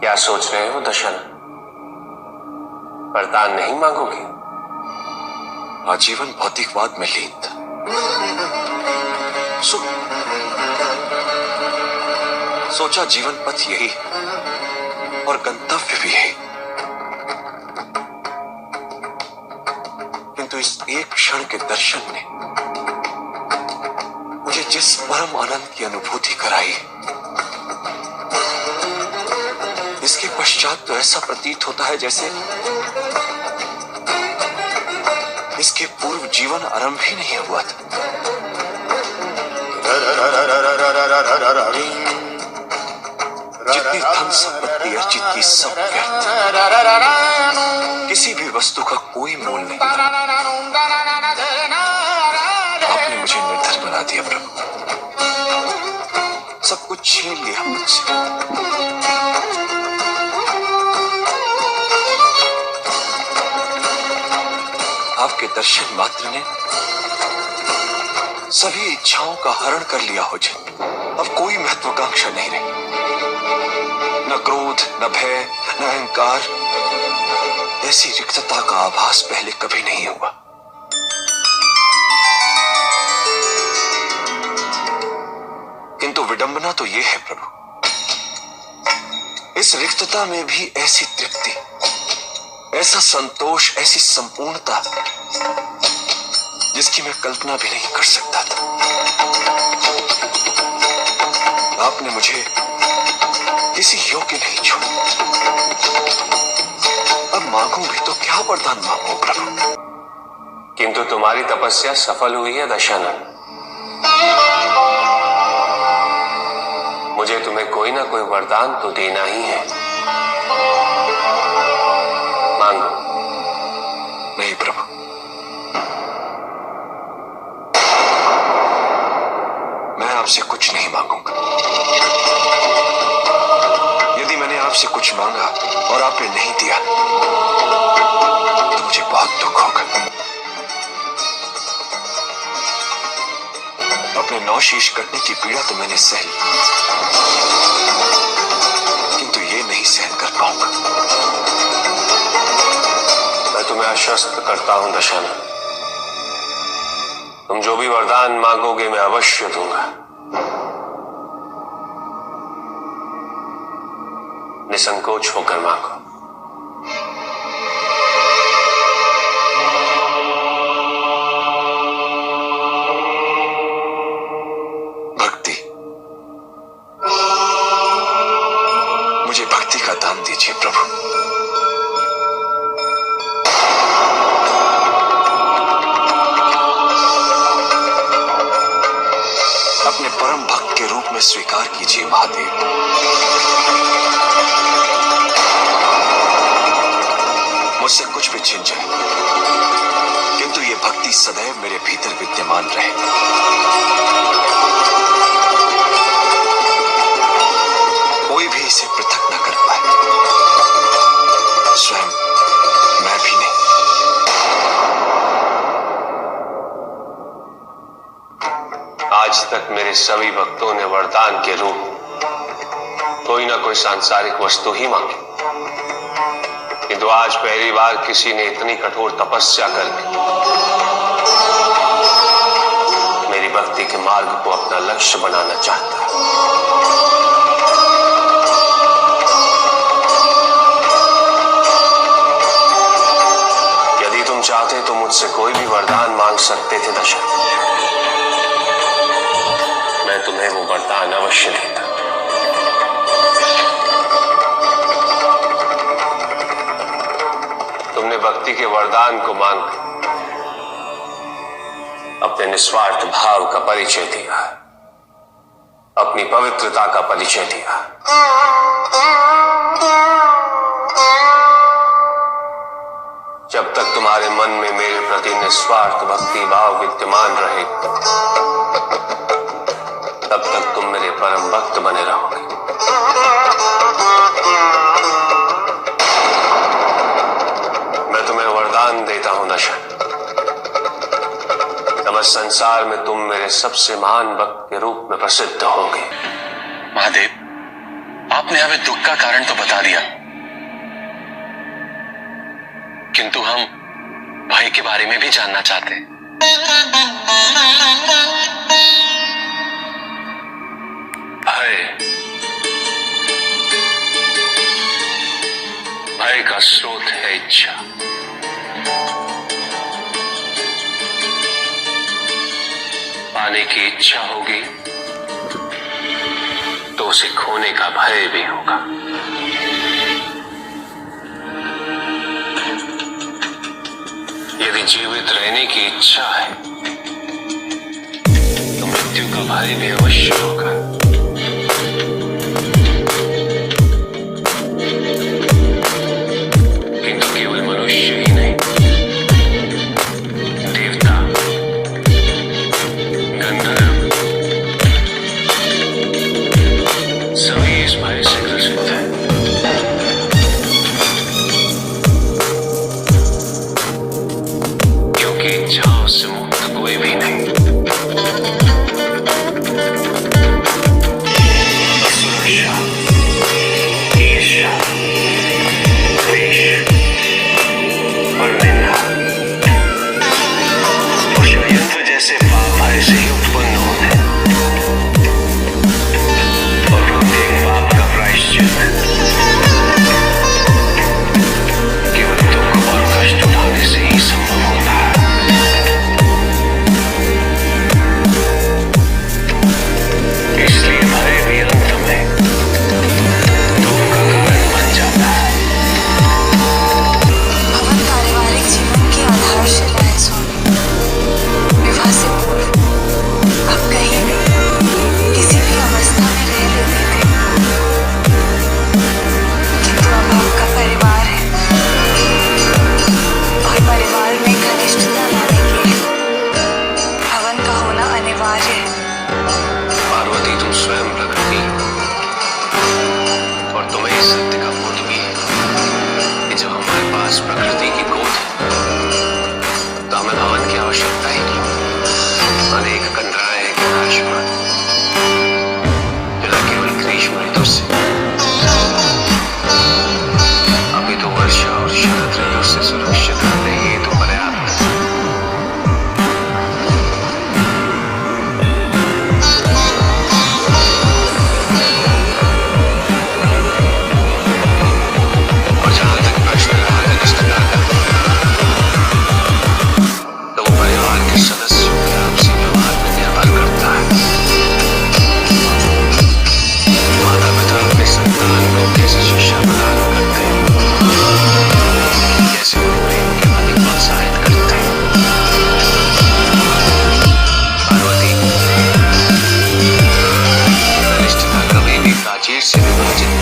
क्या सोच रहे हो दशरथ? वरदान नहीं मांगोगे? आजीवन भौतिकवाद में लीन था। सोचा जीवन पथ यही और गंतव्य भी यही, किंतु इस एक क्षण के दर्शन ने मुझे जिस परम आनंद की अनुभूति कराई, इसके पश्चात तो ऐसा प्रतीत होता है जैसे इसके पूर्व जीवन आरंभ ही नहीं हुआ था। जितनी धन संपत्ति अर्जित की सब व्यर्थ, किसी भी वस्तु का कोई मोल नहीं था। आपने मुझे निर्धन बना दिया प्रभु, सब कुछ छीन लिया मुझसे। आपके दर्शन मात्र ने सभी इच्छाओं का हरण कर लिया हो जाए। अब कोई महत्वाकांक्षा नहीं रही, न क्रोध, न भय, न अहंकार। ऐसी रिक्तता का आभास पहले कभी नहीं हुआ। किंतु विडंबना तो यह है प्रभु, इस रिक्तता में भी ऐसी तृप्ति, ऐसा संतोष, ऐसी संपूर्णता जिसकी मैं कल्पना भी नहीं कर सकता था। आपने मुझे किसी योग्य नहीं छोड़ा। अब मांगू भी तो क्या वरदान मांगू प्रभु? किंतु तुम्हारी तपस्या सफल हुई है दशानन। मुझे तुम्हें कोई ना कोई वरदान तो देना ही है। मांगो। नहीं प्रभु, मैं आपसे कुछ नहीं मांगूंगा। यदि मैंने आपसे कुछ मांगा और आपने नहीं दिया तो मुझे बहुत दुख होगा। अपने नौ शीश कटने की पीड़ा तो मैंने सह ली, किंतु ये नहीं सहन कर पाऊंगा। मैं तुम्हें आश्वस्त करता हूं दशानन, तुम जो भी वरदान मांगोगे मैं अवश्य दूंगा। निसंकोच होकर मांगो। भक्ति, मुझे भक्ति का दान दीजिए प्रभु। अपने परम भक्त के रूप में स्वीकार कीजिए महादेव। मुझसे कुछ भी छिन जाए, किंतु ये भक्ति सदैव मेरे भीतर विद्यमान रहे। कोई भी इसे पृथक न कर पाए, स्वयं मैं भी नहीं। आज तक मेरे सभी भक्तों ने वरदान के रूप कोई ना कोई सांसारिक वस्तु ही मांगी, किंतु आज पहली बार किसी ने इतनी कठोर तपस्या करके मेरी भक्ति के मार्ग को अपना लक्ष्य बनाना चाहता है। यदि तुम चाहते तो मुझसे कोई भी वरदान मांग सकते थे दशरथ, मैं तुम्हें वो वरदान अवश्य देता। तुमने भक्ति के वरदान को मांग अपने निस्वार्थ भाव का परिचय दिया, अपनी पवित्रता का परिचय दिया। जब तक तुम्हारे मन में मेरे प्रति निस्वार्थ भक्ति भाव विद्यमान रहे, तब तक तुम मेरे परम भक्त बने रहोगे। मैं तुम्हें वरदान देता हूं दशरथ, समस्त संसार में तुम मेरे सबसे महान भक्त के रूप में प्रसिद्ध होगे। महादेव, आपने आपने हमें दुख का कारण तो बता दिया, किंतु हम भय के बारे में भी जानना चाहते हैं। भय का स्रोत है इच्छा। पाने की इच्छा होगी तो उसे खोने का भय भी होगा। यदि जीवित रहने की इच्छा है तो मृत्यु का भय भी अवश्य होगा। किंतु केवल मनुष्य ही नहीं, देवता, गंधर्व सभी इस भय से ग्रसित है। क्योंकि इच्छाओं से मुक्त कोई भी नहीं। सुरक्षा, ईर्ष्या, द्वेष और निंदा, पशुयत्व जैसे पाप भय से ही उत्पन्न होते हैं। और प्रत्येक पाप का प्रायश्चित केवल दुख और कष्ट उठाने से ही संभव होता है। इसलिए भय भी अंत में दुख का कारण बन जाता है। भवन पारिवारिक जीवन की आधारशिला है स्वामी। विवाह से पूर्व आप कहीं भी किसी भी अवस्था में रह लेते थे, किंतु अब आपका परिवार है और परिवार में घनिष्ठता लाने के लिए भवन का होना अनिवार्य है। पार्वती, तुम स्वयं प्रकृति और तुम्हें इस सत्य का बोध भी है कि जब हमारे पास प्रकृति की गोद है तो हमें भवन की आवश्यकता ही नहीं। अनेक कंदराएं हैं विनाशमान, जो न केवल ग्रीष्म ऋतु से अभी तो वर्षा और शरद ऋतु से सुरक्षित रहने ही तो पर्याप्त है। और जहां तक प्रश्न रहा है निष्ठा का, तो वो परिवार के सदस्यों के आपसी व्यवहार में निर्भर करता है। माता पिता अपने संतान को कैसे शिक्षा प्रदान करते हैं, कैसे वो प्रेम के प्रति प्रोत्साहित करते हैं। पार्वती, निष्ठा कभी भी प्राचीर से विभाजित